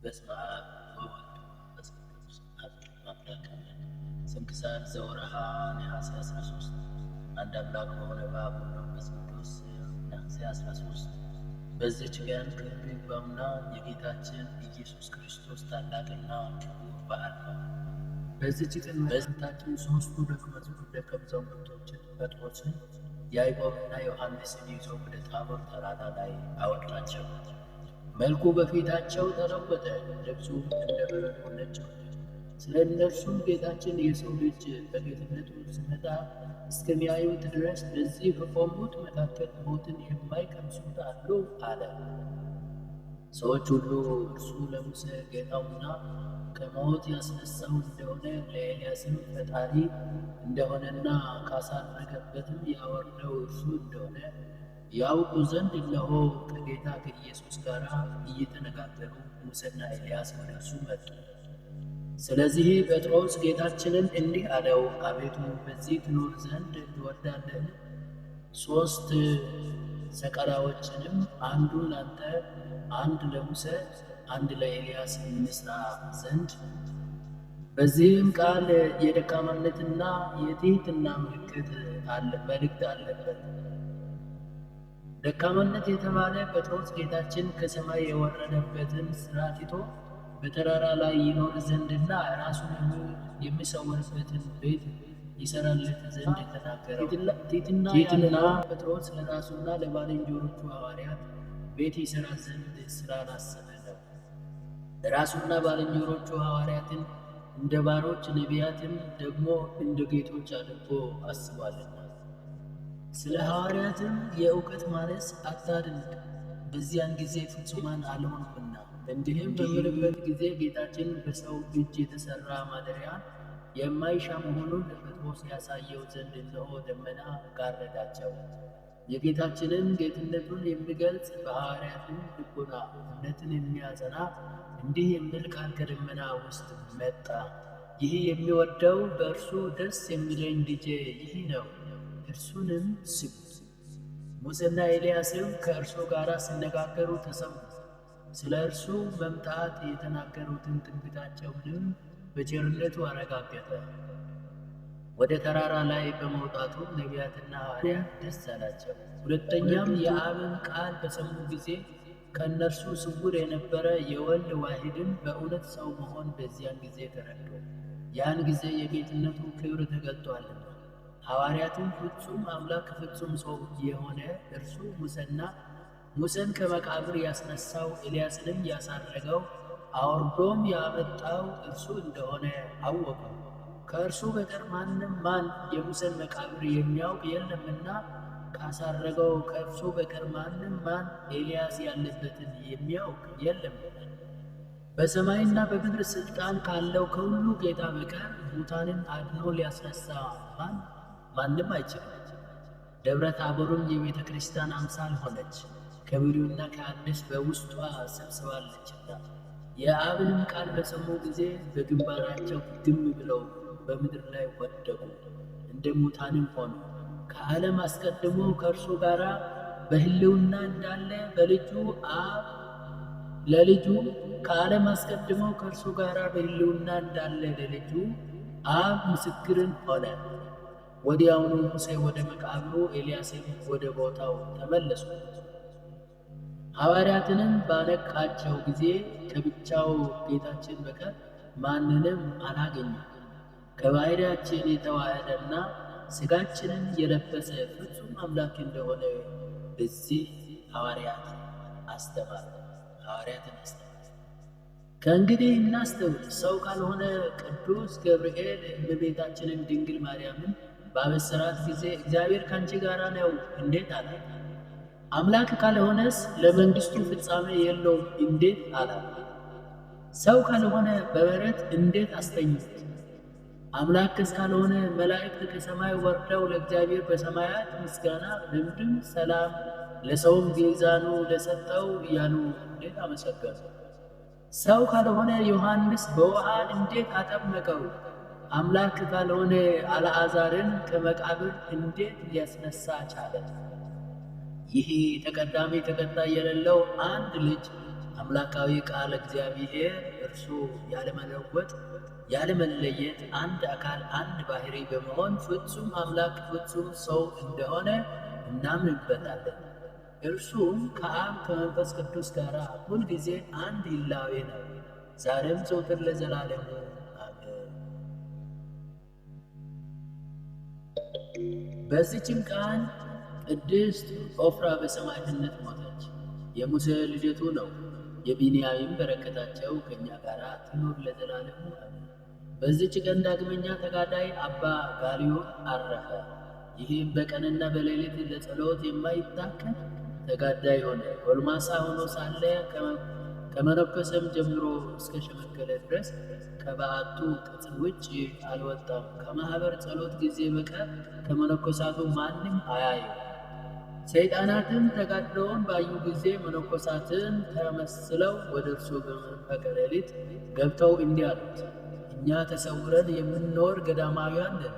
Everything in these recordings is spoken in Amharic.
በስመ አብ ወወልድ ወመንፈስ ቅዱስ አሐዱ አምላክ አሜን። ስንክሳር ዘወርኃ ነሐሴ 13 አንድ አምላክ በሆነ በአብ ወወልድ ወመንፈስ ቅዱስ ነሐሴ 13 በዚች ቀን ክብር ይግባውና የጌታችን ኢየሱስ ክርስቶስ ታላቅና ክቡር በዓል ነው። በዚች ቀን መድኃኒታችን ሦስቱ ደቀ መዛሙርቶችን ጴጥሮስን፣ ያዕቆብና ዮሐንስን ይዞ ወደ ታቦር ተራራ ላይ አወጣቸው። መልኩ በፊታቸው ተለወጠ፣ ልብሱም እንደ በረዶ ነጭ ሆነ። ስለ እነርሱም ጌታችን የሰው ልጅ በጌትነቱ ሲመጣ እስከሚያዩት ድረስ በዚህ ከቆሙት መካከል ሞትን የማይቀምሱት አሉ አለ። ሰዎች ሁሉ እርሱ ለሙሴ ጌታውና ከሞት ያስነሳው እንደሆነ ለኤልያስም ፈጣሪ እንደሆነና ካሳረገበትም ያወረደው እርሱ እንደሆነ ያውቁ ዘንድ እነሆ ከጌታ ከኢየሱስ ጋር እየተነጋገሩ ሙሴና ኤልያስ ወደ እርሱ መጡ። ስለዚህ ጴጥሮስ ጌታችንን እንዲህ አለው፣ አቤቱ በዚህ ትኖር ዘንድ ትወዳለህን? 3 ሰቀላዎችንም አንዱ ላንተ፣ አንድ ለሙሴ፣ አንድ ለኤልያስ እንስራ ዘንድ። በዚህም ቃል የደካማነትና የትሕትና መልእክት አለበት። ደካማነት የተባለ ጴጥሮስ ጌታችን ከሰማይ የወረደበትን ሥራ ትቶ በተራራ ላይ ይኖር ዘንድና ራሱን የሚሰውርበትን ቤት ይሠራለት ዘንድ የተናገረው። ትሕትና ጴጥሮስ ለራሱና ለባልንጀሮቹ ሐዋርያት ቤት ይሠራ ዘንድ ስላላሰበ ነው። ራሱና ባልንጀሮቹ ሐዋርያትን እንደ ባሮች፣ ነቢያትን ደግሞ እንደ ጌቶች አድርጎ አስቧልና። ስለ ሐዋርያትም የእውቀት ማነስ አታድንቅ፣ በዚያን ጊዜ ፍጹማን አልሆኑምና። እንዲህም በምልበት ጊዜ ጌታችን በሰው እጅ የተሠራ ማደሪያን የማይሻ መሆኑን ለጴጥሮስ ያሳየው ዘንድ እነሆ ደመና ጋረዳቸው። የጌታችንን ጌትነቱን የሚገልጽ በሐዋርያትም ልቡና እምነትን የሚያጸና እንዲህ የሚል ቃል ከደመና ውስጥ መጣ። ይህ የሚወደው በእርሱ ደስ የሚለኝ ልጄ ይህ ነው፣ እርሱንም ስሙት። ሙሴና ኤልያስም ከእርሱ ጋር ሲነጋገሩ ተሰሙ። ስለ እርሱ መምጣት የተናገሩትን ትንቢታቸውንም በቸርነቱ አረጋገጠ። ወደ ተራራ ላይ በመውጣቱ ነቢያትና ሐዋርያት ደስ አላቸው። ሁለተኛም የአብን ቃል በሰሙ ጊዜ ከእነርሱ ስውር የነበረ የወልድ ዋሕድን በእውነት ሰው መሆን በዚያን ጊዜ ተረዱ። ያን ጊዜ የጌትነቱ ክብር ተገልጦአልና። ሐዋርያትም ፍጹም አምላክ ፍጹም ሰው የሆነ እርሱ ሙሴን ከመቃብር ያስነሳው ኤልያስንም ያሳረገው አውርዶም ያመጣው እርሱ እንደሆነ አወቁ። ከእርሱ በቀር ማን የሙሴን መቃብር የሚያውቅ የለምና ካሳረገው ከእርሱ በቀር ማን ኤልያስ ያለበትን የሚያውቅ የለም። በሰማይና በምድር ሥልጣን ካለው ከሁሉ ጌታ በቀር ሙታንን አድኖ ሊያስነሳ ማንም አይችልም። ደብረ ታቦርም የቤተ ክርስቲያን አምሳል ሆነች፣ ከብሉይና ከአዲስ በውስጧ ሰብስባለችና። የአብንም ቃል በሰሙ ጊዜ በግንባራቸው ግም ብለው በምድር ላይ ወደቁ፣ እንደ ሙታንም ሆኑ። ከዓለም አስቀድሞ ከእርሱ ጋር በሕልውና እንዳለ ለልጁ ከዓለም አስቀድሞ ከእርሱ ጋር በሕልውና እንዳለ ለልጁ አብ ምስክርን ሆነ። ወዲያውኑ ሙሴ ወደ መቃብሩ፣ ኤልያስም ወደ ቦታው ተመለሱ። ሐዋርያትንም ባነቃቸው ጊዜ ከብቻው ጌታችን በቀር ማንንም አላገኙም። ከባሕርያችን የተዋሃደና ሥጋችንን የለበሰ ፍጹም አምላክ እንደሆነ በዚህ ሐዋርያትን አስተማሩ። ከእንግዲህ እናስተውል። ሰው ካልሆነ ቅዱስ ገብርኤል እመቤታችንን ድንግል ማርያምን ባበሰራት ጊዜ እግዚአብሔር ካንቺ ጋር ነው እንዴት አለ? አምላክ ካልሆነስ ለመንግሥቱ ፍጻሜ የለውም እንዴት አላት? ሰው ካልሆነ በበረት እንዴት አስተኙት? አምላክስ ካልሆነ መላእክት ከሰማይ ወርደው ለእግዚአብሔር በሰማያት ምስጋና፣ በምድርም ሰላም፣ ለሰውም ግዛኑ ለሰጠው እያሉ እንዴት አመሰገኑ? ሰው ካልሆነ ዮሐንስ በውሃ እንዴት አጠመቀው? አምላክ ካልሆነ አልዓዛርን ከመቃብር እንዴት ሊያስነሳ ቻለ? ይህ ተቀዳሚ ተከታይ የሌለው አንድ ልጅ አምላካዊ ቃል እግዚአብሔር እርሱ ያለመለወጥ ያለመለየት አንድ አካል አንድ ባህሪ በመሆን ፍጹም አምላክ ፍጹም ሰው እንደሆነ እናምንበታለን። እርሱም ከአብ ከመንፈስ ቅዱስ ጋር ሁልጊዜ አንድ ሕላዌ ነው፣ ዛሬም ዘወትር ለዘላለሙ አሜን። በዚህችም ቀን ቅድስት ዖፍራ በሰማዕትነት ሞተች። የሙሴ ልደቱ ነው። የቢንያሚን በረከታቸው ከእኛ ጋር ትኑር ለዘላለሙ አሜን። በዚህች ቀን ዳግመኛ ተጋዳይ አባ ጋልዮን አረፈ። ይህም በቀንና በሌሊት ለጸሎት የማይታከት ተጋዳይ ሆነ። ጎልማሳ ሆኖ ሳለ ከመነኮሰም ጀምሮ እስከ ሸመገለ ድረስ ከበዓቱ ቅጽር ውጭ አልወጣም። ከማኅበር ጸሎት ጊዜ በቀር ከመነኮሳቱ ማንም አያየው። ሰይጣናትም ተጋድሎውን ባዩ ጊዜ መነኮሳትን ተመስለው ወደ እርሱ በመንፈቀ ሌሊት ገብተው እንዲህ አሉት፣ እኛ ተሰውረን የምንኖር ገዳማውያን ነን።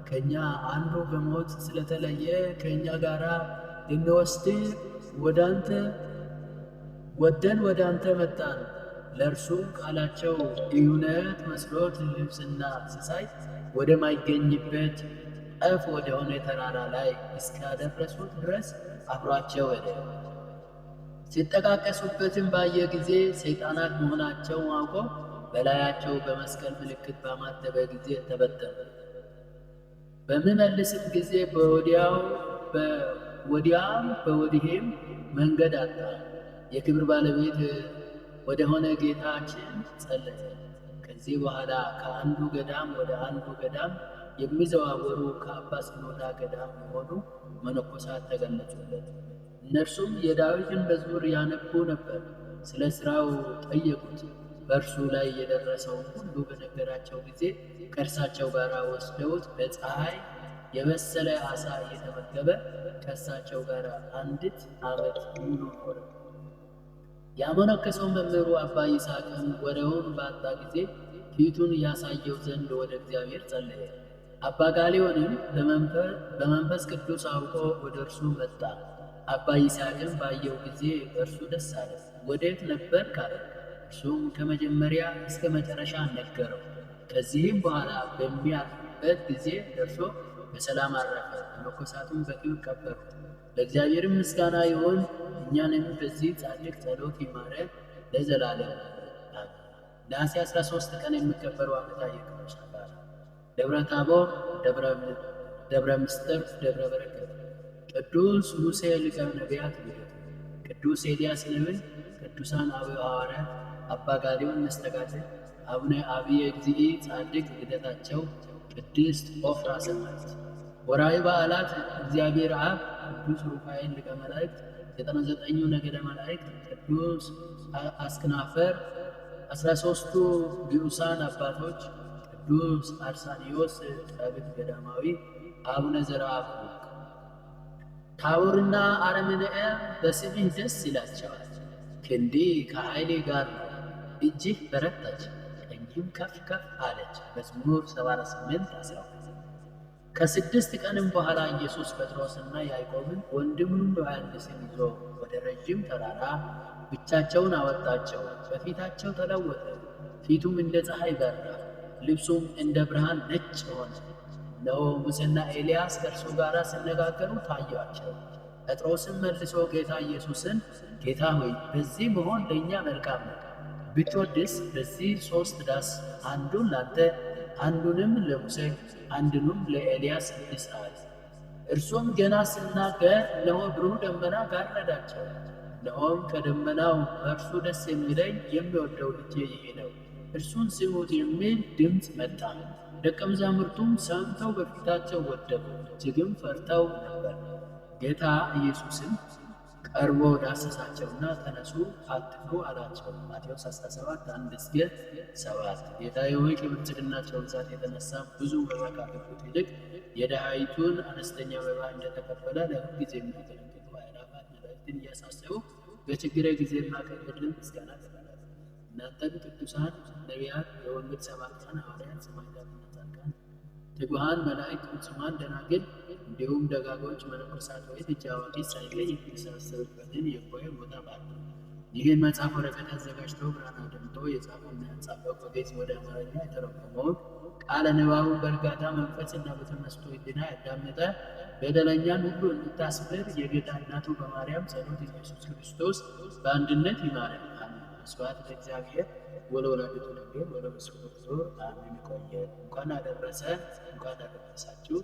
ከእኛ አንዱ በሞት ስለተለየ ከእኛ ጋር ልንወስድ ወደን ወደ አንተ መጣን። ለእርሱም ቃላቸው እውነት መስሎት ልብስና ሲሳይ ወደማይገኝበት ጠፍ ወደሆነ ተራራ ላይ እስካደረሱት ድረስ አብሯቸው ሄደ። ሲጠቃቀሱበትም ባየ ጊዜ ሰይጣናት መሆናቸው አውቆ በላያቸው በመስቀል ምልክት ባማተበ ጊዜ ተበተኑ። በሚመልስም ጊዜ በወዲያም በወዲህም መንገድ አጣ። የክብር ባለቤት ወደሆነ ጌታችን ጸለየ። ከዚህ በኋላ ከአንዱ ገዳም ወደ አንዱ ገዳም የሚዘዋወሩ ከአባ ሲኖዳ ገዳም የሆኑ መነኮሳት ተገለጹለት። እነርሱም የዳዊትን መዝሙር ያነቡ ነበር። ስለ ሥራው ጠየቁት። በእርሱ ላይ የደረሰውን ሁሉ በነገራቸው ጊዜ ከእርሳቸው ጋር ወስደውት በፀሐይ የበሰለ ዓሣ እየተመገበ ከእርሳቸው ጋር 1 ዓመት ሙሉ ኖረ። ያመነኮሰው መምህሩ አባ ይስሐቅም ወሬውን ባጣ ጊዜ ፊቱን ያሳየው ዘንድ ወደ እግዚአብሔር ጸለየ። አባ ጋልዮንም በመንፈስ ቅዱስ አውቆ ወደ እርሱ መጣ። አባ ይስሐቅም ባየው ጊዜ በእርሱ ደስ አለ። ወዴት ነበር ካለ፣ እርሱም ከመጀመሪያ እስከ መጨረሻ ነገረው። ከዚህም በኋላ በሚያርፍበት ጊዜ ደርሶ በሰላም አረፈ። መነኮሳቱም በክብር ቀበሩት። ለእግዚአብሔርም ምስጋና ይሁን፣ እኛንም በዚህ ጻድቅ ጸሎት ይማረን ለዘላለም። ነሐሴ 13 ቀን የሚከበሩ ዓመታዊ የቅዱሳን በዓላት ደብረ ታቦር፣ ደብረ ምስጢር፣ ደብረ በረከት። ቅዱስ ሙሴ ሊቀ ነቢያት ልደቱ፣ ቅዱስ ኤልያስ ነቢይ፣ ቅዱሳን አበው ሐዋርያት፣ አባ ጋልዮን መስተጋድል፣ አቡነ አብየ እግዚእ ጻድቅ ልደታቸው፣ ቅድስት ዖፍራ ሰማዕት። ወርኃዊ በዓላት እግዚአብሔር አብ፣ ቅዱስ ሩፋኤል ሊቀ መላእክት፣ 99ኙ ነገደ መላእክት፣ ቅዱስ አስክናፈር፣ 13ቱ ግዑሳን አባቶች፣ ቅዱስ አርሳኒዮስ ጸብት ገዳማዊ፣ አቡነ ዘርአብሩክ። ታቦርና አረምንኤም በስምህ ደስ ይላቸዋል። ክንድህ ከኃይሌ ጋር ነው፣ እጅህ በረታች፣ ቀኝህም ከፍ ከፍ አለች። መዝሙር 78:12። ከ6 ቀንም በኋላ ኢየሱስ ጴጥሮስና ያዕቆብን ወንድሙንም ዮሐንስን ይዞ ወደ ረጅም ተራራ ብቻቸውን አወጣቸው። በፊታቸው ተለወጠ፣ ፊቱም እንደ ፀሐይ በራ፣ ልብሱም እንደ ብርሃን ነጭ ሆነ። እነሆ ሙሴና ኤልያስ ከእርሱ ጋር ሲነጋገሩ ታዩአቸው። ጴጥሮስም መልሶ ጌታ ኢየሱስን፣ ጌታ ሆይ በዚህ መሆን ለእኛ መልካም ነው። ብትወድስ በዚህ 3 ዳስ አንዱን ላንተ፣ አንዱንም ለሙሴ፣ አንዱንም ለኤልያስ ስጥ። እርሱም ገና ሲናገር እነሆ ብሩህ ደመና ጋረዳቸው። እነሆም ከደመናው በእርሱ ደስ የሚለኝ የሚወደው ልጄ ይህ ነው፣ እርሱን ስሙት የሚል ድምፅ መጣ። ደቀ መዛሙርቱም ሰምተው በፊታቸው ወደቁ፣ እጅግም ፈርተው ነበር። ጌታ ኢየሱስም ቀርቦ ዳሰሳቸውና ተነሱ፣ አትፍሩ አላቸው። ማቴዎስ 17:1-7። ጌታዬ ሆይ ከብልጽግናቸው ብዛት የተነሳ ብዙ መባ ካገቡት ይልቅ የድሃይቱን አነስተኛ መባ እንደተቀበለ ለሁል ጊዜ የሚያገለግሉ አእላፋት መላእክትን እያሳሰቡ በችግሬ ጊዜና ከገድልን ምስጋና ተቀበሉ። እናንተም ቅዱሳን ነቢያት፣ የወንጌል ሰባክያን ሐዋርያት፣ ሰማዕታትና ጻድቃን፣ ትጉሃን መላእክት፣ ፍጹማን ደናግል እንዲሁም ደጋጎች መነኮሳት ሆይ ልጅ አዋቂ ሳይለይ የሚሰበሰብበትን የጉባኤ ቦታ ባርኩ። ይህን መጽሐፍ ወረቀት አዘጋጅተው ብራና ደምጦ የጻፈውና ያጻፈው በግዕዝ ወደ አማርኛ የተረጎመውን ቃለ ንባቡን በእርጋታ መንፈስና በተመስጦ ሕሊና ያዳመጠ በደለኛን ሁሉ እንድታስምር የጌታ እናቱ በማርያም ጸሎት ኢየሱስ ክርስቶስ በአንድነት ይማረን። አሜን። ስብሐት ለእግዚአብሔር ወለወላዲቱ ድንግል ወለመስቀሉ ክቡር አሜን። ይቆየን። እንኳን አደረሰ እንኳን አደረሳችሁ።